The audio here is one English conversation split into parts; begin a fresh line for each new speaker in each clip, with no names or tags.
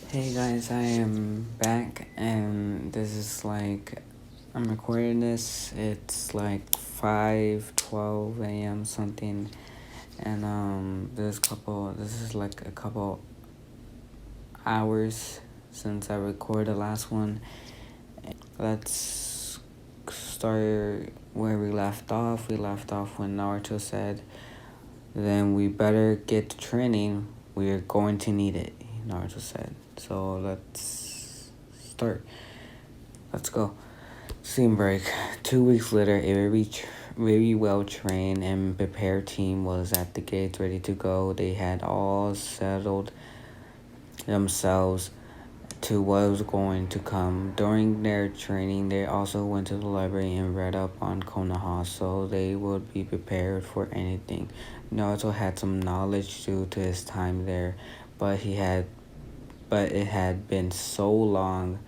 Hey guys, I am back and this is I'm recording this. It's like 5:12 a.m. something, and this is like a couple hours since I recorded the last one. Let's start where we left off. We left off when Naruto said, "Then we better get to training. We are going to need it," Naruto said. So let's start. Let's go. Scene break. 2 weeks later, a very well trained and prepared team was at the gates ready to go. They had all settled themselves to what was going to come. During their training, they also went to the library and read up on Konoha so they would be prepared for anything. Naruto had some knowledge due to his time there, but it had been so long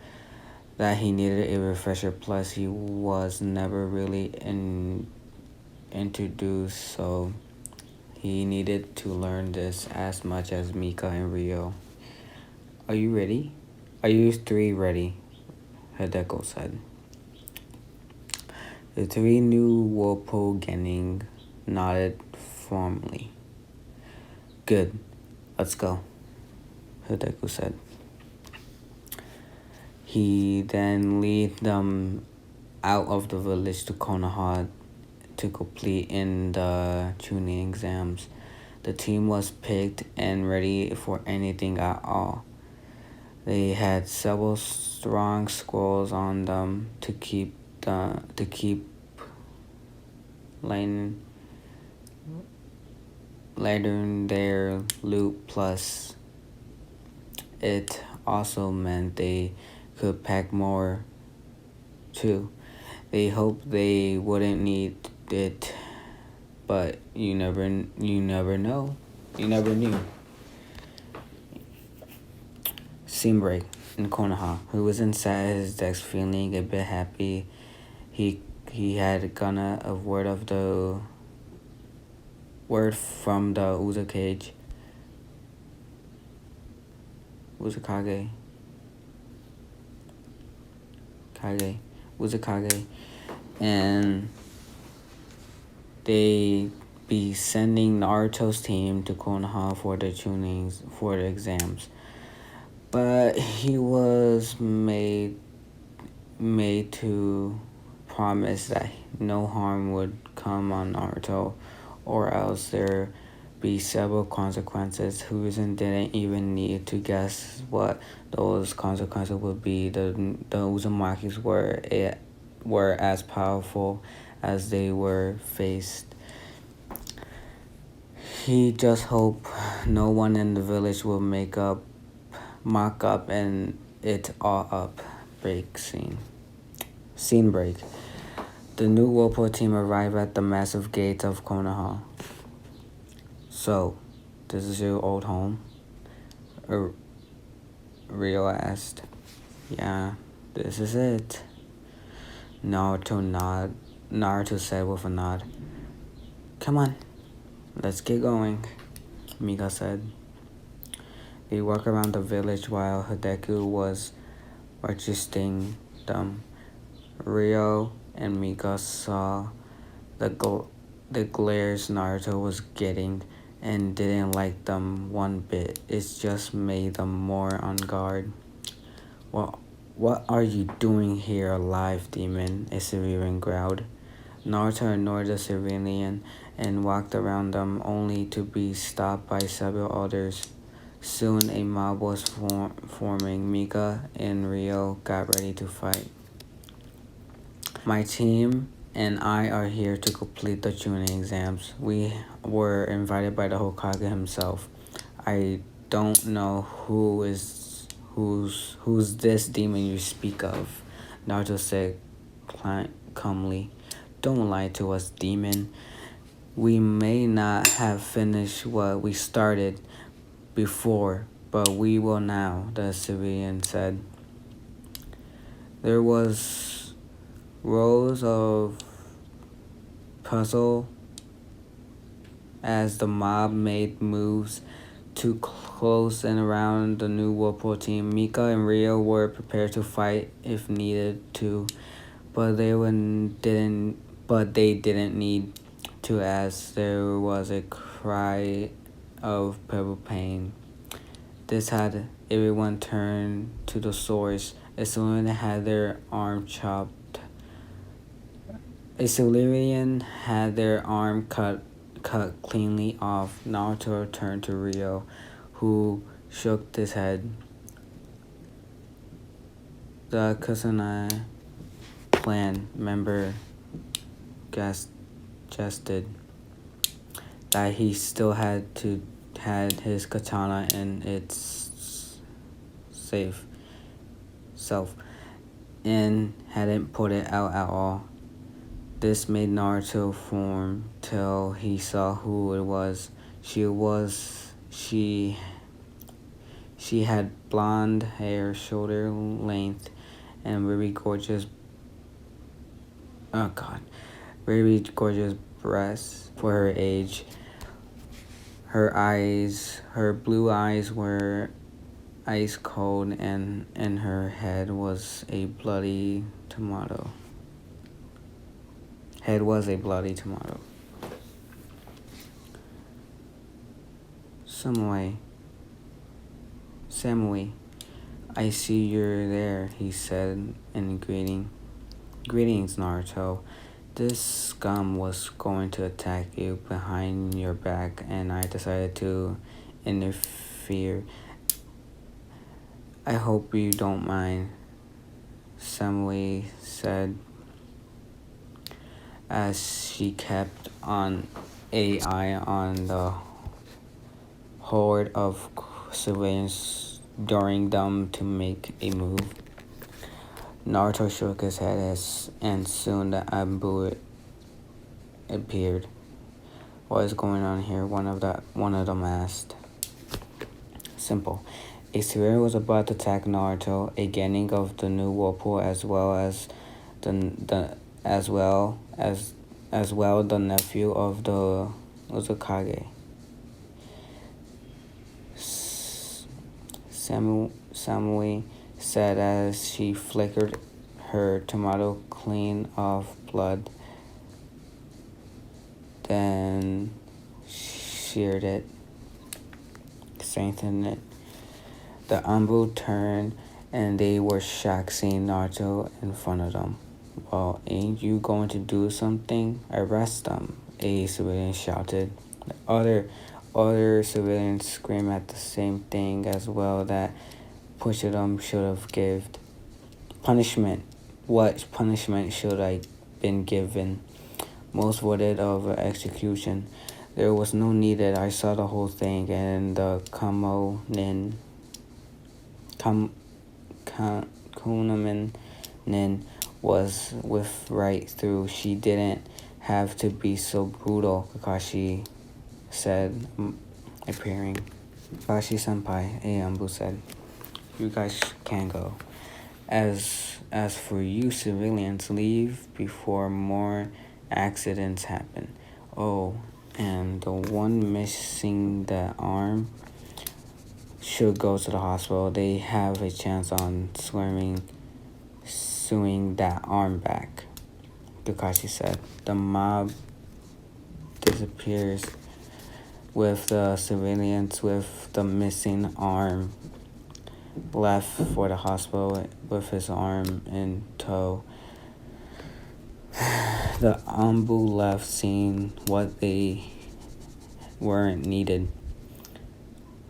that he needed a refresher. Plus, he was never really introduced, so he needed to learn this as much as Mika and Rio. Are you ready? Are you three ready? Hideko said. The three new Whirlpool gang nodded formally. Good. Let's go, Hideko said. He then led them out of the village to Konoha to complete in the tuning exams. The team was picked and ready for anything at all. They had several strong scrolls on them to keep lightening their loot. Plus, it also meant they could pack more too. They hoped they wouldn't need it, but you never know. You never knew. Scene break in Konoha, who was inside his desk feeling a bit happy. He had gotten a word from the Uzukage. Uzukage, and they be sending Naruto's team to Konoha for the exams. But he was made to promise that no harm would come on Naruto, or else there be several consequences. Hiruzen didn't even need to guess what those consequences would be. The Uzumakis were as powerful as they were faced. He just hoped no one in the village will mock up and it all up. Scene break. The new Whirlpool team arrived at the massive gates of Konoha. So, this is your old home? Rio asked. Yeah, this is it. Naruto said with a nod. Come on, let's get going, Mika said. They walked around the village while Hideko was registering them. Rio and Mika saw the glares Naruto was getting and didn't like them one bit. It just made them more on guard. Well, what are you doing here alive, demon? A civilian growled. Naruto ignored the civilian and walked around them only to be stopped by several others. Soon a mob was forming. Mika and Rio got ready to fight. My team and I are here to complete the tuning exams. We were invited by the Hokage himself. I don't know who's this demon you speak of, Naruto said calmly. Don't lie to us, demon. We may not have finished what we started before, but we will now, the civilian said. There was rows of puzzle as the mob made moves too close and around the new Whirlpool team. Mika and Rio were prepared to fight if needed to, but they didn't need to, as there was a cry of pebble pain. This had everyone turn to the source. A civilian had their arm chopped. A civilian had their arm cut cleanly off. Naruto turned to Rio, who shook his head. The Kusanagi clan member jested that he still had his katana in its safe self and hadn't put it out at all. This made Naruto form till he saw who it was. She had blonde hair, shoulder length, and very gorgeous breasts for her age. Her blue eyes were ice cold, and in her head was a bloody tomato. Samui, I see you're there, he said in greeting. Greetings, Naruto. This scum was going to attack you behind your back, and I decided to interfere. I hope you don't mind, Samui said, as she kept an eye on the horde of civilians, daring them to make a move. Naruto shook his head and soon the Abu appeared. What is going on here? One of them asked. Simple. A civilian was about to attack Naruto, a gang of the new Whirlpool, as well the nephew of the Uzukage. Samui said as she flickered her tomato clean of blood, then sheared it, strengthened it. The Ambu turned, and they were shocked seeing Naruto in front of them. Well, ain't you going to do something? Arrest them, a civilian shouted. The other civilians screamed at the same thing as well, that Pushidum should have given. Punishment. What punishment should I been given? Most wanted of execution. There was no needed. I saw the whole thing, and the Kunaman Nin was with right through. She didn't have to be so brutal, Kakashi said, appearing. Kakashi-senpai, Ambu said. You guys can go. As for you civilians, leave before more accidents happen. Oh, and the one missing the arm should go to the hospital. They have a chance on suing that arm back, Kakashi said. The mob disappears with the civilians with the missing arm left for the hospital with his arm in tow. The Ambu left, seeing what they weren't needed.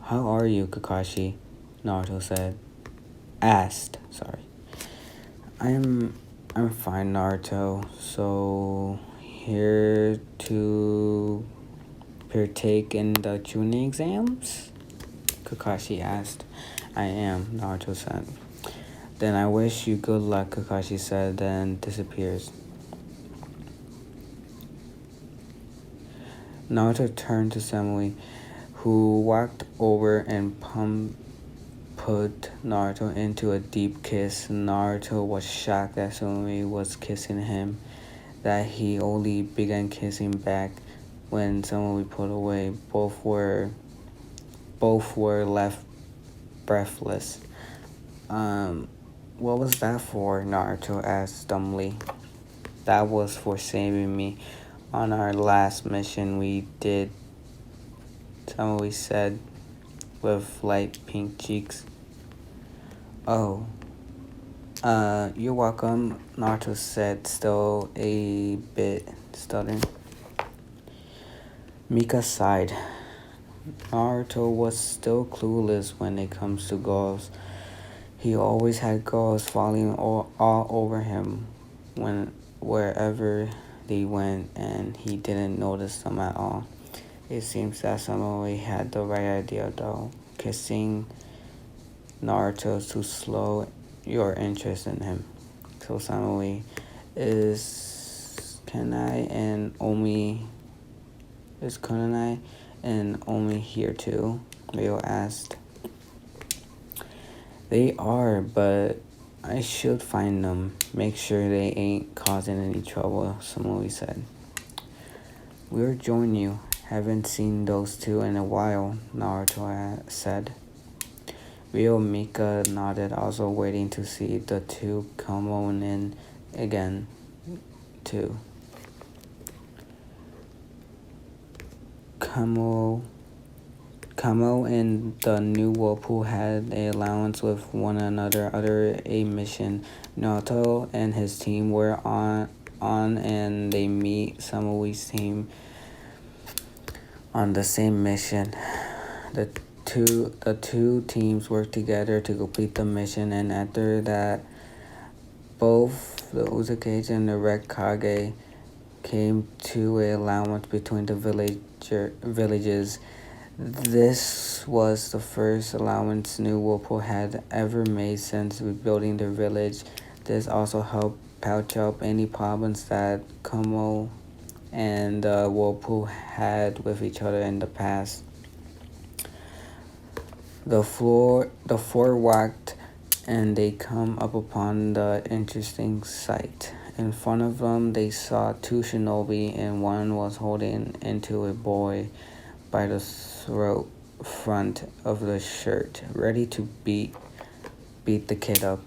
How are you, Kakashi? Naruto asked. I'm fine, Naruto. So here to partake in the Chunin exams? Kakashi asked. I am, Naruto said. Then I wish you good luck, Kakashi said, then disappears. Naruto turned to Samui, who walked over and put Naruto into a deep kiss. Naruto was shocked that Samui was kissing him, that he only began kissing back when Samui pulled away. Both were both were left breathless. What was that for? Naruto asked dumbly. That was for saving me on our last mission we did, Tomoe said with light pink cheeks. Oh, you're welcome, Naruto said, still a bit stuttering. Mika sighed. Naruto was still clueless when it comes to girls. He always had girls falling all over him wherever they went, and he didn't notice them at all. It seems that Samoe had the right idea though, kissing Naruto to slow your interest in him. So Samoe, is Kunai and Omi here too? Ryo asked. They are, but I should find them. Make sure they ain't causing any trouble, Samoe said. We'll join you. Haven't seen those two in a while, Naruto said. Ryo Mika nodded, also waiting to see the two come on in again, too. Kamo and the new Whirlpool had a allowance with one another under a mission. Naruto and his team were on and they meet Samoe's team on the same mission. The two teams worked together to complete the mission, and after that, both the Uzukage and the Red Kage came to an allowance between the villages. This was the first allowance New Whirlpool had ever made since rebuilding the village. This also helped patch up any problems that Como and Whirlpool had with each other in the past. The four walked and they come up upon the interesting sight. In front of them, they saw two shinobi, and one was holding into a boy by the throat front of the shirt, ready to beat the kid up.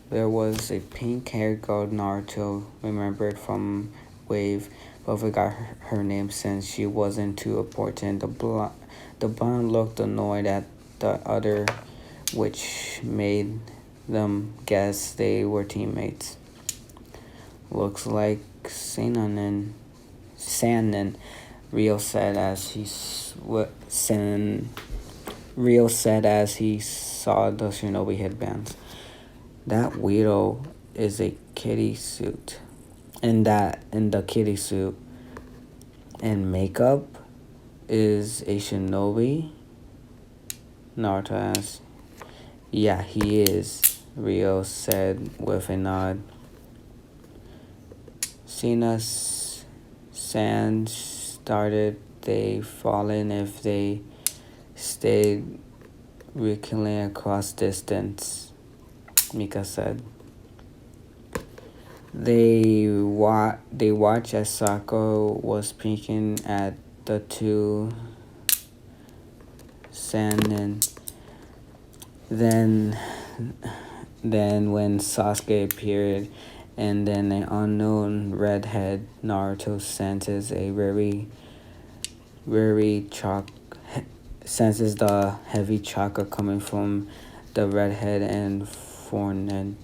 There was a pink-haired girl Naruto remembered from Wave, but forgot her name since she wasn't too important. The blonde looked annoyed at the other, which made them guess they were teammates. Looks like Sanin, Ryo said as he saw the shinobi headbands. That weirdo is a kitty suit. In the kitty suit and makeup is a shinobi? Naruto asked. Yeah, he is, Ryo said with a nod. Sina's sand started they fallen if they stayed recurling across distance, Mika said. They watched as Sako was peeking at the two Sanin. Then when Sasuke appeared, and then an unknown redhead, Naruto senses senses the heavy chakra coming from the redhead and forehead.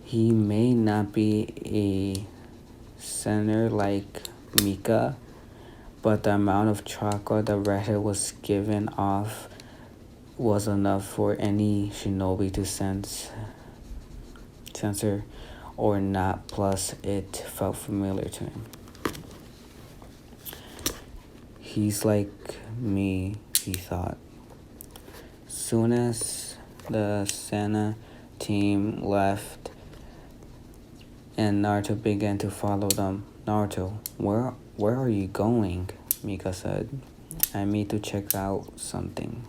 He may not be a sinner like Mika, but the amount of chakra the redhead was giving off was enough for any shinobi to censor or not, plus it felt familiar to him. He's like me, he thought. Soon as the Sana team left and Naruto began to follow them. Naruto, where are you going? Mika said. I need to check out something.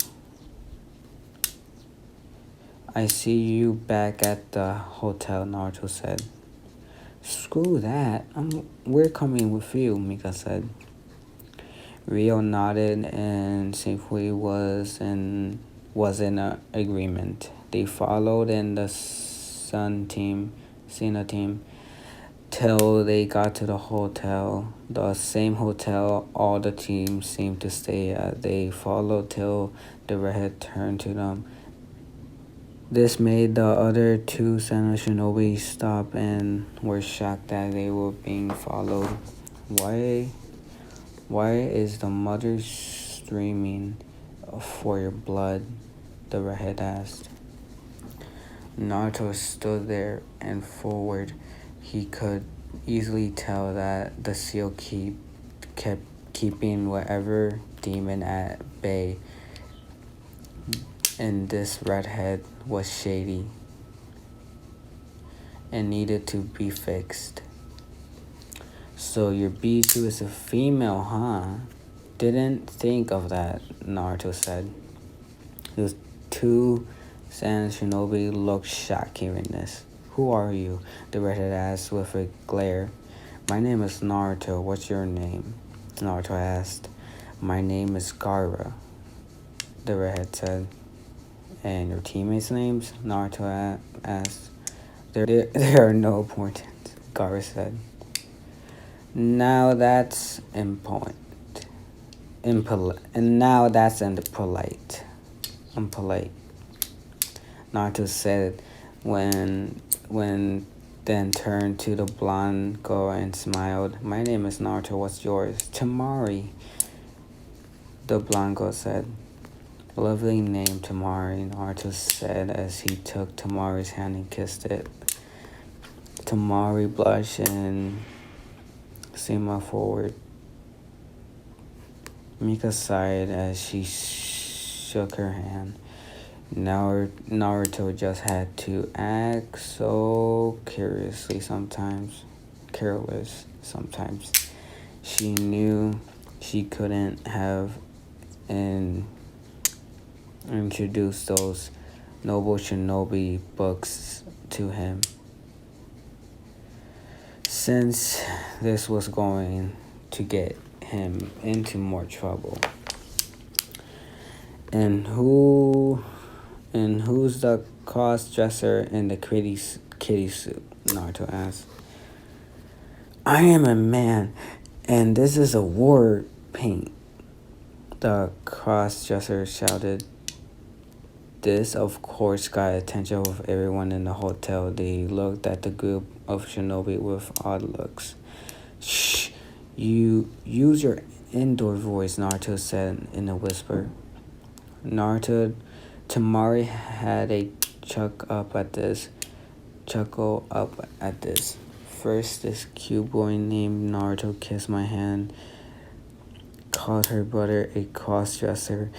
I see you back at the hotel, Naruto said. Screw that. We're coming with you, Mika said. Rio nodded and simply was in agreement. They followed in the Sina team, till they got to the hotel, the same hotel all the teams seemed to stay at. They followed till the redhead turned to them. This made the other two Senna Shinobi stop and were shocked that they were being followed. Why is the mother screaming for your blood? The redhead asked. Naruto stood there and forward. He could easily tell that the seal kept keeping whatever demon at bay, and this redhead was shady and needed to be fixed. So your Bijuu is a female, huh? Didn't think of that, Naruto said. The two Sand Shinobi looked shocked hearing this. Who are you? The redhead asked with a glare. My name is Naruto. What's your name? Naruto asked. My name is Gaara, the redhead said. And your teammates' names? Naruto asked. There are no important, Gaara said. Now that's impolite. And now that's impolite. Naruto said when then turned to the blonde girl and smiled. My name is Naruto, what's yours? Tamari, the blonde girl said. Lovely name, Tamari, Naruto said as he took Tamari's hand and kissed it. Tamari blushed and Sima forward. Mika sighed as she shook her hand. Naruto just had to act so careless sometimes. She knew she couldn't have introduced those noble shinobi books to him, since this was going to get him into more trouble. And who's the cross-dresser in the kitty suit? Naruto asked. I am a man, and this is a war paint, the cross-dresser shouted. This, of course, got attention of everyone in the hotel. They looked at the group of shinobi with odd looks. Shh! You use your indoor voice, Naruto said in a whisper. Tamari had a chuckle up at this. First, this cute boy named Naruto kissed my hand, called her brother a cross-dresser,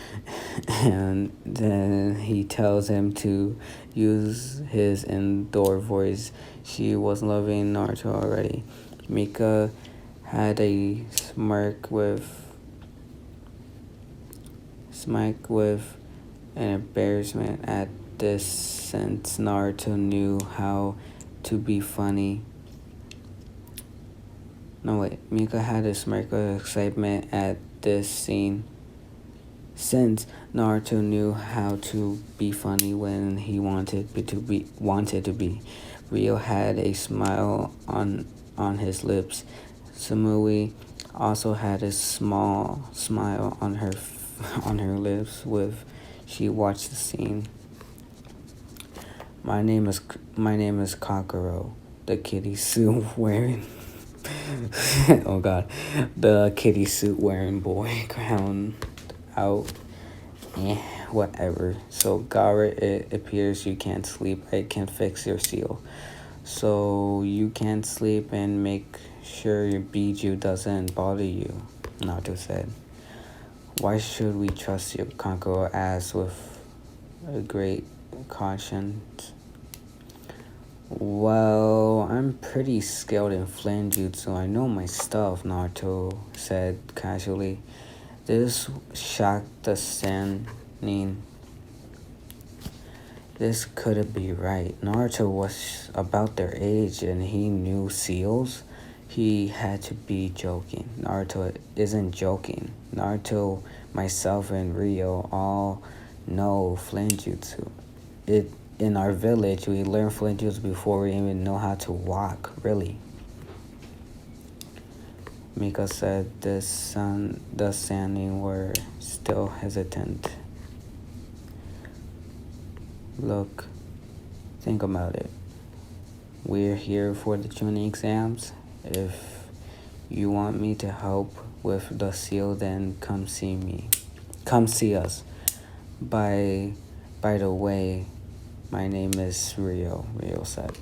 and then he tells him to use his indoor voice. She was loving Naruto already. Mika had a smirk with an embarrassment at this, since Naruto knew how to be funny. Mika had a smirk of excitement at this scene, since Naruto knew how to be funny when he wanted to be. Rio had a smile on his lips. Samui also had a small smile on her lips with she watched the scene. My name is Kokoro, the kitty suit wearing oh god, the kitty suit wearing boy crowned out. Whatever. So Gaara, it appears you can't sleep. I can fix your seal. So you can't sleep and make sure your Bijuu doesn't bother you, Naruto said. Why should we trust you? Kankuro asked with a great conscience. Well, I'm pretty skilled in flame jutsu. I know my stuff, Naruto said casually. This shocked the Sannin. This couldn't be right. Naruto was about their age and he knew seals. He had to be joking. Naruto isn't joking. Naruto, myself, and Rio all know flint jutsu. It in our village we learn flint jutsu before we even know how to walk, really. Mika said the Sannin were still hesitant. Look, think about it. We're here for the tuning exams. If you want me to help with the seal, then come see me. Come see us. By the way, my name is Rio, Rio said.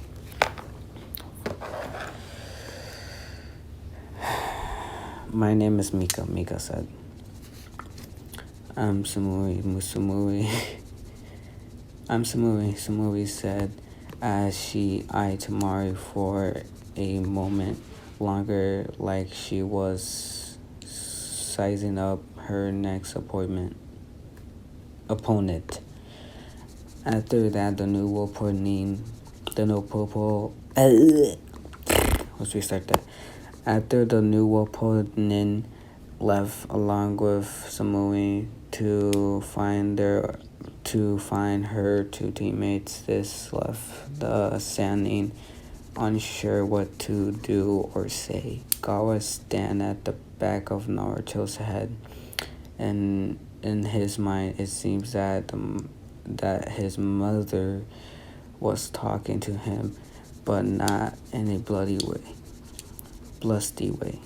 My name is Mika, Mika said. I'm Sumui, Musumui. I'm Sumui, Sumui said as she eyed Tamari for a moment longer, like she was sizing up her next opponent. After that, the new Whirlpool. Let's restart that. After the new Whirlpool left along with Samui to find her two teammates, this left the Sannin unsure what to do or say. Gawa stand at the back of Naruto's head, and in his mind it seems that his mother was talking to him, but not in a blusty way.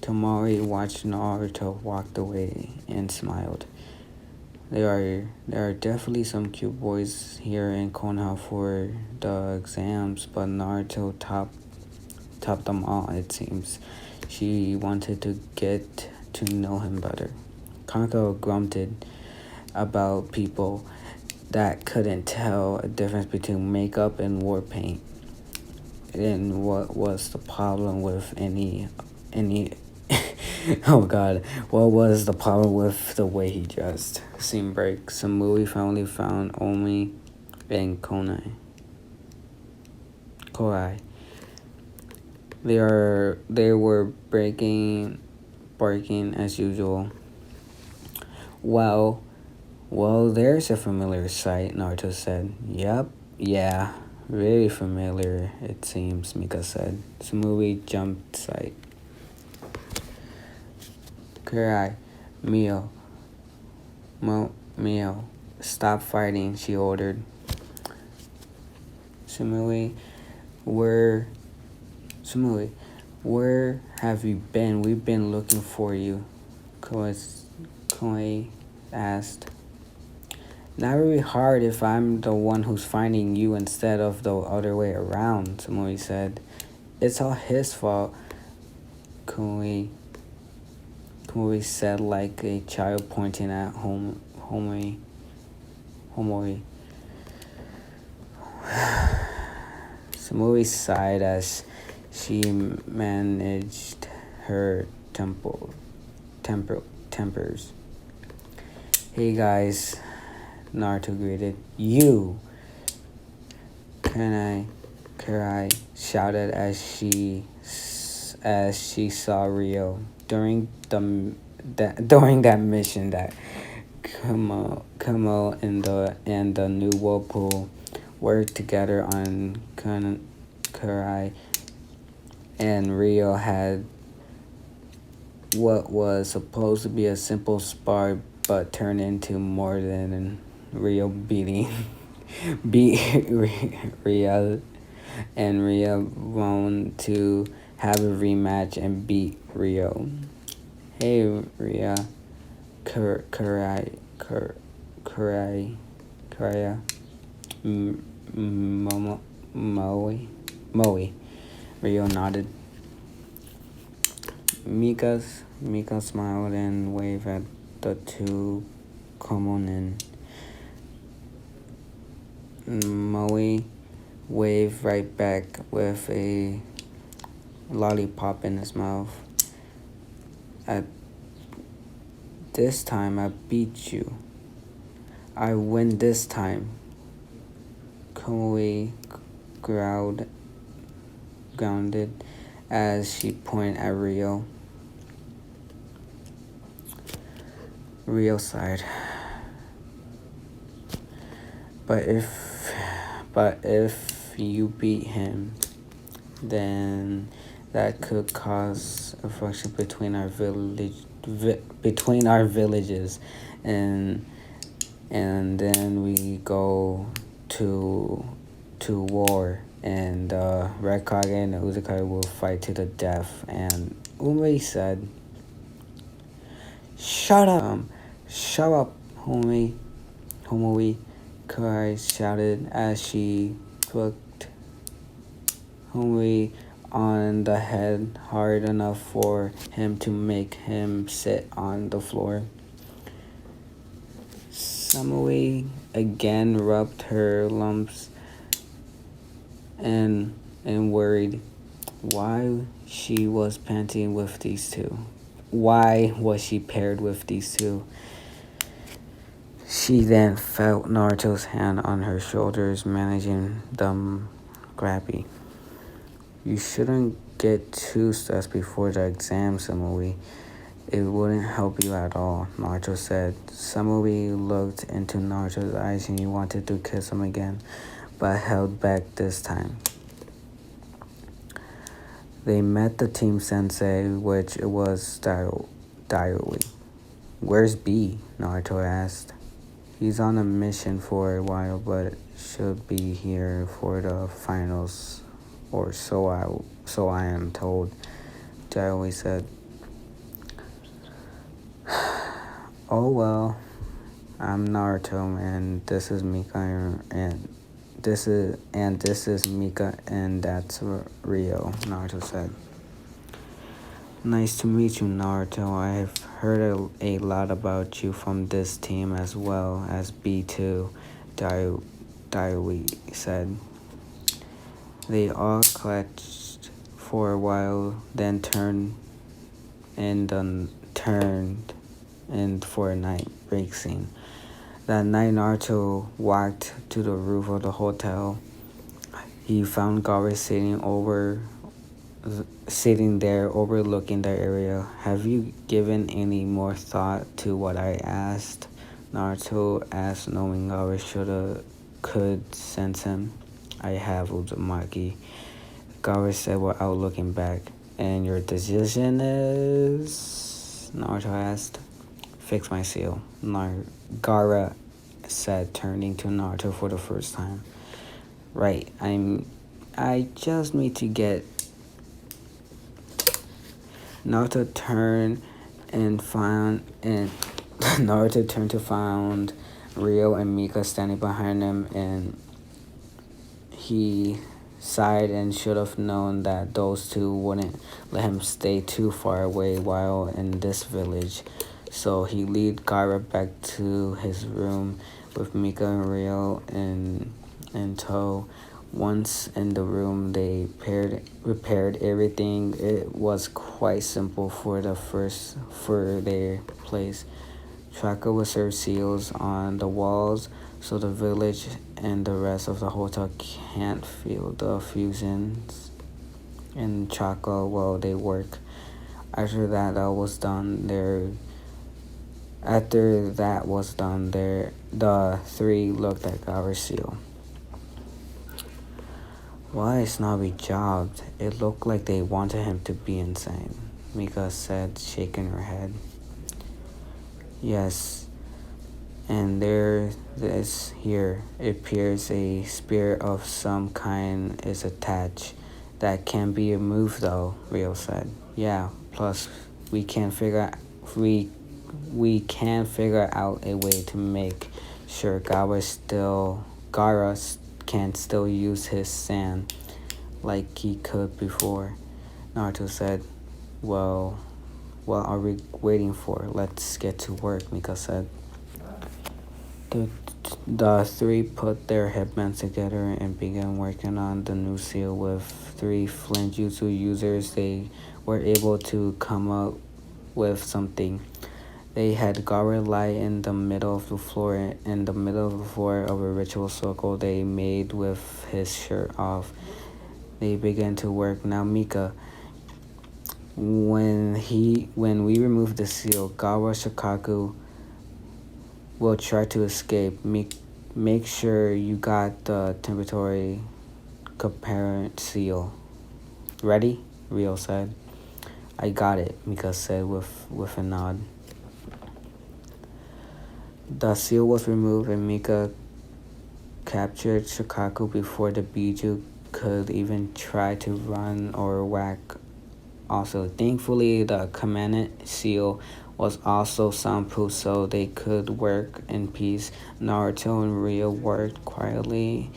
Tamari watched Naruto walk away and smiled. There are definitely some cute boys here in Konoha for the exams, but Naruto topped them all, it seems. She wanted to get to know him better. Kanko grunted about people that couldn't tell a difference between makeup and war paint. And what was the problem with any oh god, what was the problem with the way he dressed? Scene break. Samui finally found Omi and Korai. They were barking as usual. Well, there's a familiar sight, Naruto said. Yep, yeah, very familiar, it seems, Mika said. Samui jumped sight. Kurai, Mio, stop fighting, she ordered. Samui, where have you been? We've been looking for you, Koei asked. Not really hard if I'm the one who's finding you instead of the other way around, Samui said. It's all his fault, Koei said like a child pointing at Homoi. Samui sighed as she managed her tempers. Hey guys, Naruto greeted. You! Kurai shouted as she saw Rio. During that mission, that Kumo and the new Whirlpool worked together on Kurai, and Rio had what was supposed to be a simple spar, but turned into more than Rio beat Rio, and Rio wanted to have a rematch and beat Rio. Hey, Ria, Kurai, Moe. Rio nodded. Mika smiled and waved at the two Komonin. Moe waved right back with a lollipop in his mouth. At this time, I beat you. I win this time. Koei grounded as she pointed at Rio. Rio sighed. But if you beat him, then that could cause a friction between our villages, and then we go to war, and Red Kage and Uzukage will fight to the death. And Umei said, "Shut up, homie." Homoi Kai shouted as she hooked Homoi on the head hard enough for him to make him sit on the floor. Samui again rubbed her lumps and worried why she was panting with these two. Why was she paired with these two? She then felt Naruto's hand on her shoulders, managing them grabby. You shouldn't get too stressed before the exam, Samui. It wouldn't help you at all, Naruto said. Samui looked into Naruto's eyes and he wanted to kiss him again, but held back this time. They met the team sensei, which was Daioi. Where's B? Naruto asked. He's on a mission for a while, but should be here for the finals, or so I am told, Daioi said. Oh well, I'm Naruto, and this is Mika, and this is Mika, and that's Rio, Naruto said. Nice to meet you, Naruto. I've heard a lot about you from this team as well as B2, Daioi said. They all clutched for a while, then turned in for a night break scene. That night, Naruto walked to the roof of the hotel. He found Gaara sitting there overlooking the area. Have you given any more thought to what I asked? Naruto asked, knowing Gaara could sense him. I have, Uzumaki. Gaara said without looking back. And your decision is? Naruto asked. Fix my seal, Gaara said, turning to Naruto for the first time. Right, I just need to get... Naruto turned to find Rio and Mika standing behind him, and he sighed and should have known that those two wouldn't let him stay too far away while in this village. So he led Gaara back to his room with Mika and Rio in tow. Once in the room, they repaired everything. It was quite simple for their place. Chaka would serve seals on the walls so the village and the rest of the hotel can't feel the fusions in Chaka while they work. After that was done, the three looked at Gaara's seal. Why a snobby job? It looked like they wanted him to be insane, Mika said, shaking her head. Yes, and there this here. It appears a spirit of some kind is attached. That can be removed though, Rio said. Yeah, plus we can figure out a way to make sure Gaara can still use his sand like he could before, Naruto said. Well, what are we waiting for? Let's get to work, Mika said. The three put their headbands together and began working on the new seal. With 3 flint jutsu users, they were able to come up with something. They had Gaara lie in the middle of the floor of a ritual circle they made with his shirt off. They began to work. Now, Mika, When we remove the seal, Gawa Shikaku will try to escape. Make sure you got the temporary comparent seal. Ready? Rio said. I got it, Mika said with a nod. The seal was removed and Mika captured Shikaku before the Biju could even try to run or whack. Also, thankfully, the commandant seal was also soundproof so they could work in peace. Naruto and Rio worked quietly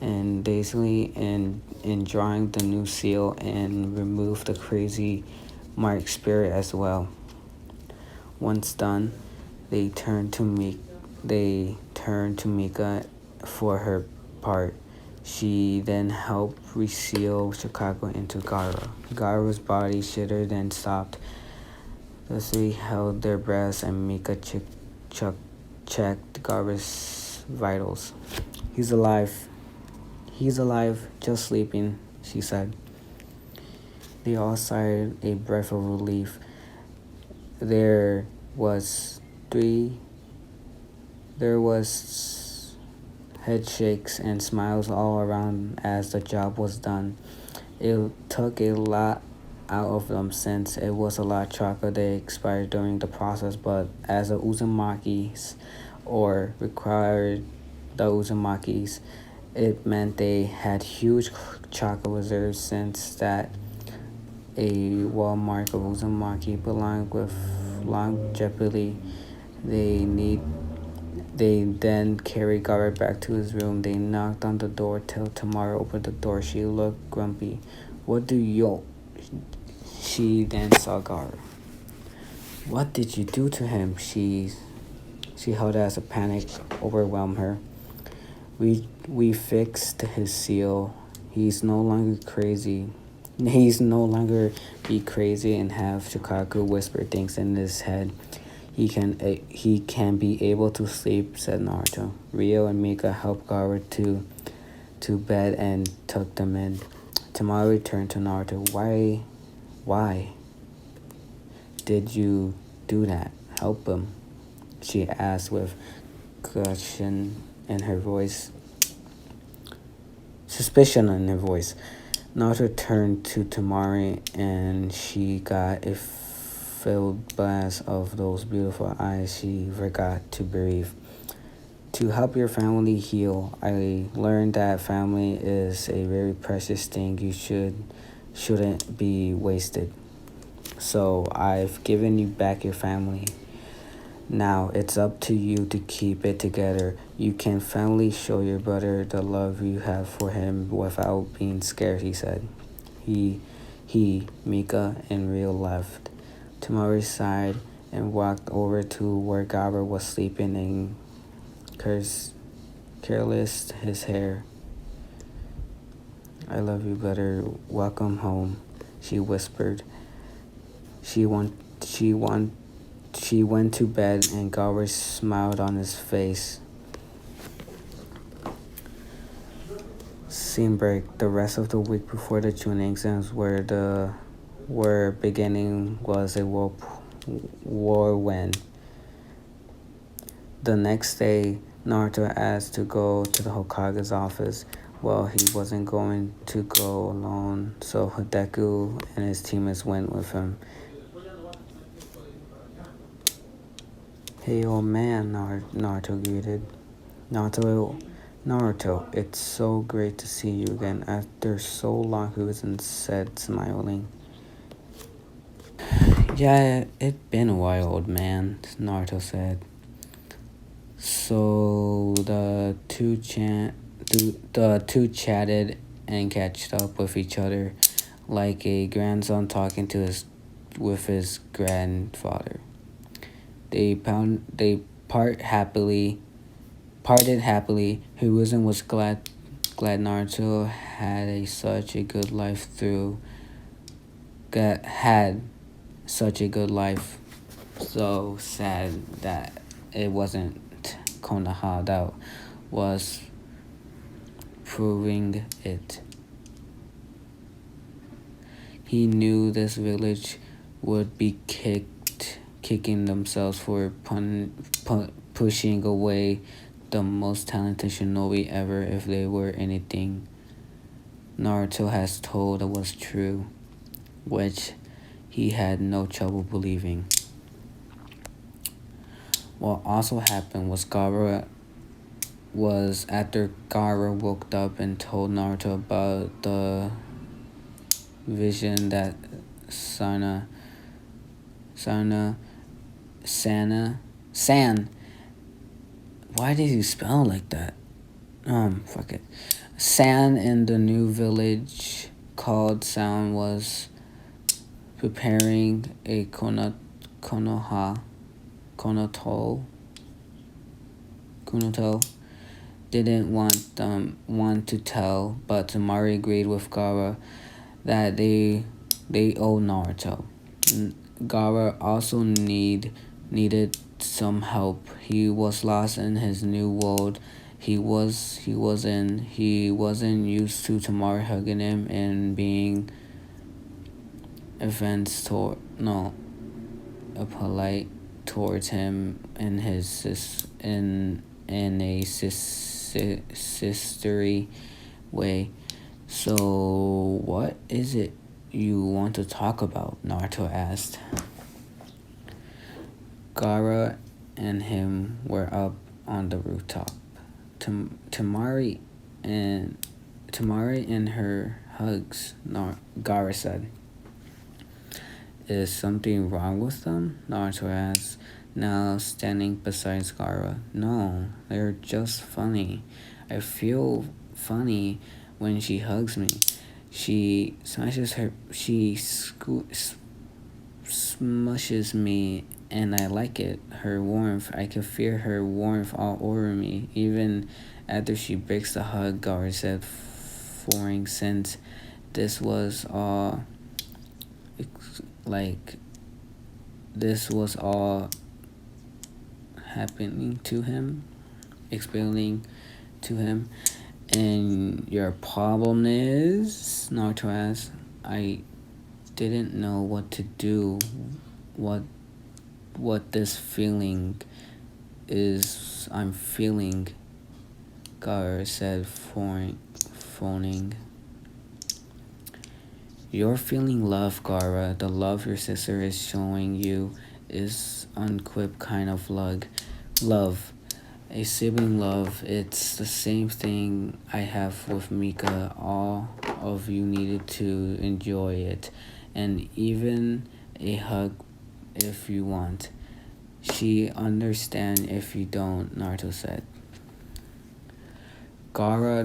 and dazedly in drawing the new seal and removed the crazy Mark spirit as well. Once done, they turned to Mika for her part. She then helped reseal Chicago into Gara. Gara's body shivered and stopped. The three held their breaths and Mika checked Gara's vitals. He's alive. He's alive, just sleeping, she said. They all sighed a breath of relief. There was head shakes and smiles all around as the job was done. It took a lot out of them since it was a lot of chocolate they expired during the process, but as the Uzumakis or required the Uzumakis, it meant they had huge chocolate reserves since that a hallmark of Uzumaki belonged with longevity. They then carried Gara back to his room. They knocked on the door till Tamara opened the door. She looked grumpy. What do you... She then saw Gara. What did you do to him? She held as a panic overwhelmed her. We fixed his seal. He's no longer crazy. He's no longer be crazy and have Shikaku whisper things in his head. He can be able to sleep, said Naruto. Rio and Mika helped Gara to bed and tucked them in. Tamari turned to Naruto. Why did you do that? Help him, she asked with caution in her voice. Suspicion in her voice. Naruto turned to Tamari and she got a filled blast of those beautiful eyes. She forgot to breathe. To help your family heal, I learned that family is a very precious thing. You shouldn't be wasted. So I've given you back your family. Now it's up to you to keep it together. You can finally show your brother the love you have for him without being scared, he said. Mika, and Rio left. Tamari sighed and walked over to where Gara was sleeping and careless his hair. I love you, brother. Welcome home, she whispered. She went to bed and Gara smiled on his face. Scene break. The rest of the week before the Chunin exams were beginning was a whirlwind. The next day, Naruto asked to go to the Hokage's office. Well, he wasn't going to go alone, so Hideki and his teammates went with him. Hey, old man, Naruto greeted. Naruto, it's so great to see you again. After so long, Hiruzen said, smiling. Yeah, it's been a while, old man, Naruto said. So the two chatted and catched up with each other like a grandson talking to his grandfather. They parted happily. Hiruzen was glad Naruto had such a good life So sad that it wasn't Konoha that was proving it. He knew this village would be kicking themselves for pushing away the most talented shinobi ever if they were anything Naruto has told was true, which he had no trouble believing. What also happened was after Gaara woke up and told Naruto about the vision that Sana San. Why did you spell like that? Fuck it. San in the new village called Sound was preparing a Konoto. Didn't want to tell, but Tamari agreed with Gaara that they owe Naruto. Gaara also needed some help. He was lost in his new world. He wasn't used to Tamari hugging him and being polite towards him in a sistery way. So what is it you want to talk about? Naruto asked. Gaara and him were up on the rooftop. Tamari and her hugs, Gaara said. Is something wrong with them? Naruto asked, now standing beside Gaara. No, they're just funny. I feel funny when she hugs me. She smushes me and I like it. Her warmth, I can feel her warmth all over me. Even after she breaks the hug, Gaara said, foreign since this was all happening to him, explaining to him. And your problem is? Naruto asked. I didn't know what to do. What this feeling is I'm feeling, Gaara said, phoning. You're feeling love, Gaara. The love your sister is showing you is unquipped kind of love. A sibling love. It's the same thing I have with Mika. All of you needed to enjoy it. And even a hug if you want. She understands if you don't, Naruto said. Gaara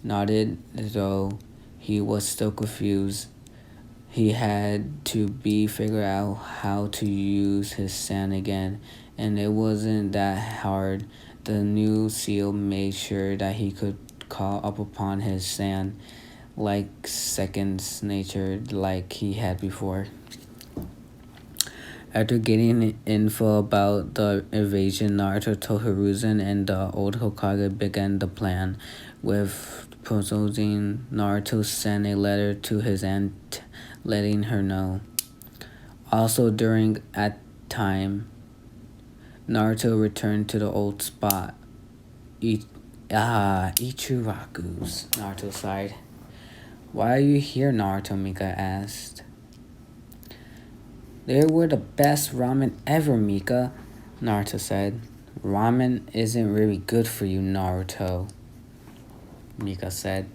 nodded though he was still confused. He had to figure out how to use his sand again, and it wasn't that hard. The new seal made sure that he could call up upon his sand like second nature like he had before. After getting info about the invasion, Naruto told Hiruzen and the old Hokage began the plan, with proposing Naruto send a letter to his aunt, letting her know. Also during that time, Naruto returned to the old spot. Ichiraku's, Naruto sighed. Why are you here, Naruto? Mika asked. They were the best ramen ever, Mika, Naruto said. Ramen isn't really good for you, Naruto, Mika said.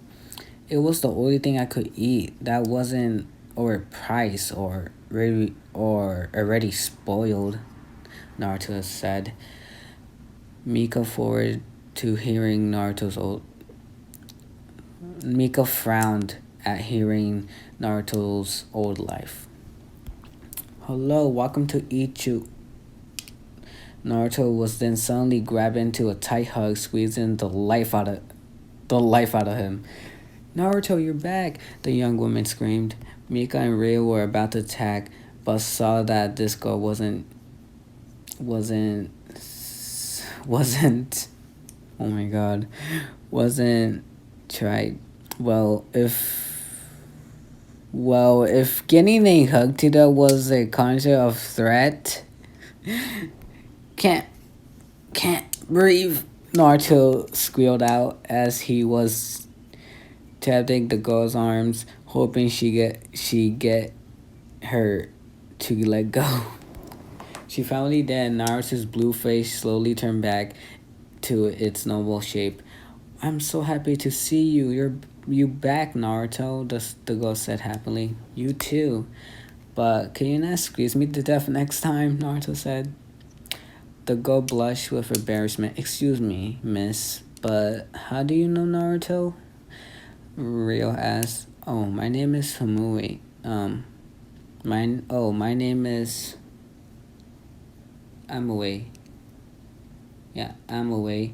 It was the only thing I could eat that wasn't overpriced or already spoiled, Naruto said. Mika forward to hearing Mika frowned at hearing Naruto's old life. Hello, welcome to Ichu. Naruto was then suddenly grabbed into a tight hug, squeezing the life out of him. Naruto, you're back! The young woman screamed. Mika and Ryo were about to attack, but saw that this girl wasn't. Oh my god, wasn't tried. Well, if Well, if getting a hug today was a concept of threat, can't can't breathe. Naruto squealed out as he was tapping the girl's arms, hoping she get her to let go. She finally did. Naruto's blue face slowly turned back to its normal shape. I'm so happy to see you. You back, Naruto, the girl said happily. You too. But can you not squeeze me to death next time? Naruto said. The girl blushed with embarrassment. Excuse me, miss, but how do you know Naruto? Rio asked. Oh, my name is Hamui. My name is Amaway. Yeah, Amaway.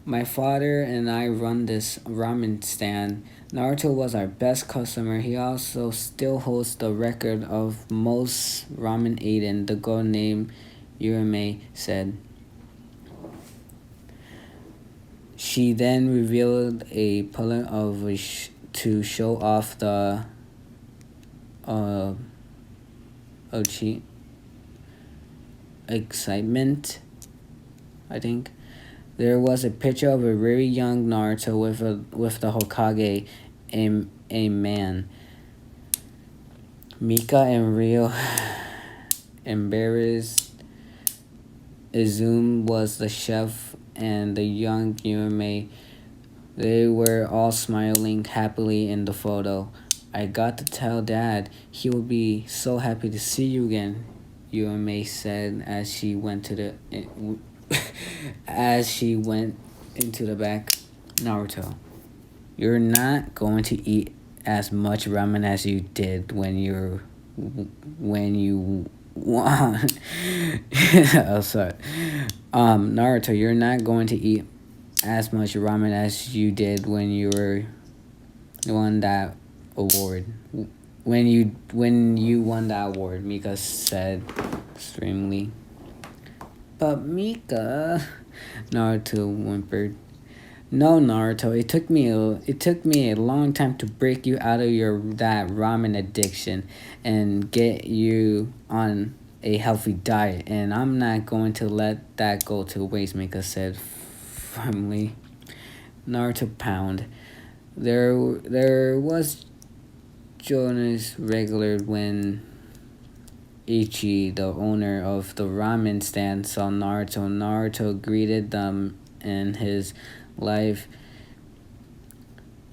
My father and I run this ramen stand. Naruto was our best customer. He also still holds the record of most ramen eaten, the girl named Yurime said. She then revealed a pellet of to show off the Ochi excitement, I think. There was a picture of a very young Naruto with the Hokage, a man. Mika and Rio, embarrassed. Izumi was the chef, and the young Yume. They were all smiling happily in the photo. I got to tell Dad he would be so happy to see you again, Yume said as she went to the as she went into the back. Naruto, you're not going to eat as much ramen as you did when you oh sorry. Naruto, you're not going to eat as much ramen as you did when you won that award. When you won that award, Mika said extremely. But Mika, Naruto whimpered. No, Naruto, it took me a long time to break you out of that ramen addiction and get you on a healthy diet, and I'm not going to let that go to waste, Mika said firmly. Naruto pound. There was Jonas regular when Ichi, the owner of the ramen stand, saw Naruto. Naruto greeted them in his life,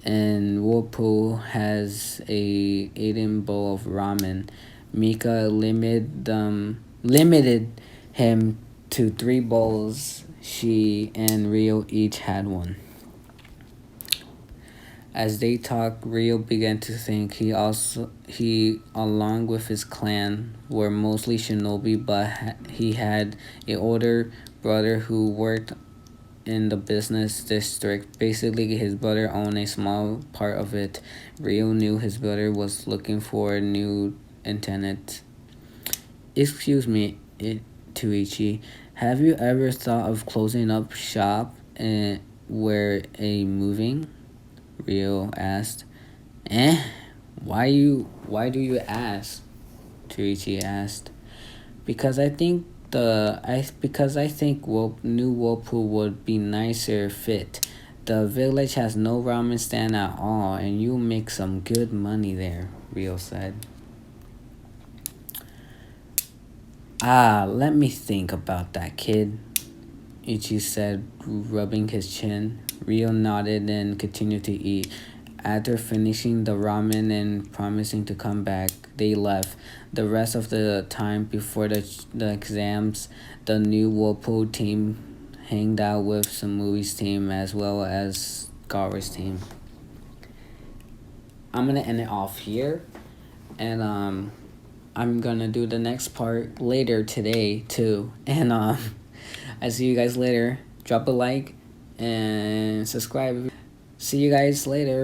and Whirlpool has a eaten bowl of ramen. Mika limited him to 3 bowls. She and Rio each had one. As they talked, Rio began to think he, along with his clan, were mostly shinobi, but he had an older brother who worked in the business district. Basically, his brother owned a small part of it. Rio knew his brother was looking for a new intendant. Excuse me, Tuichi, have you ever thought of closing up shop and where a moving? Rio asked. Why do you ask? Tuichi asked. Because I think new Whirlpool would be nicer fit. The village has no ramen stand at all, and you make some good money there, Rio said. Let me think about that, kid, Ichi said, rubbing his chin. Rio nodded and continued to eat. After finishing the ramen and promising to come back, they left. The rest of the time before the exams, the new Whirlpool team hanged out with Samui's team as well as Gara's team. I'm gonna end it off here, and I'm gonna do the next part later today too. And I see you guys later. Drop a like and subscribe. See you guys later.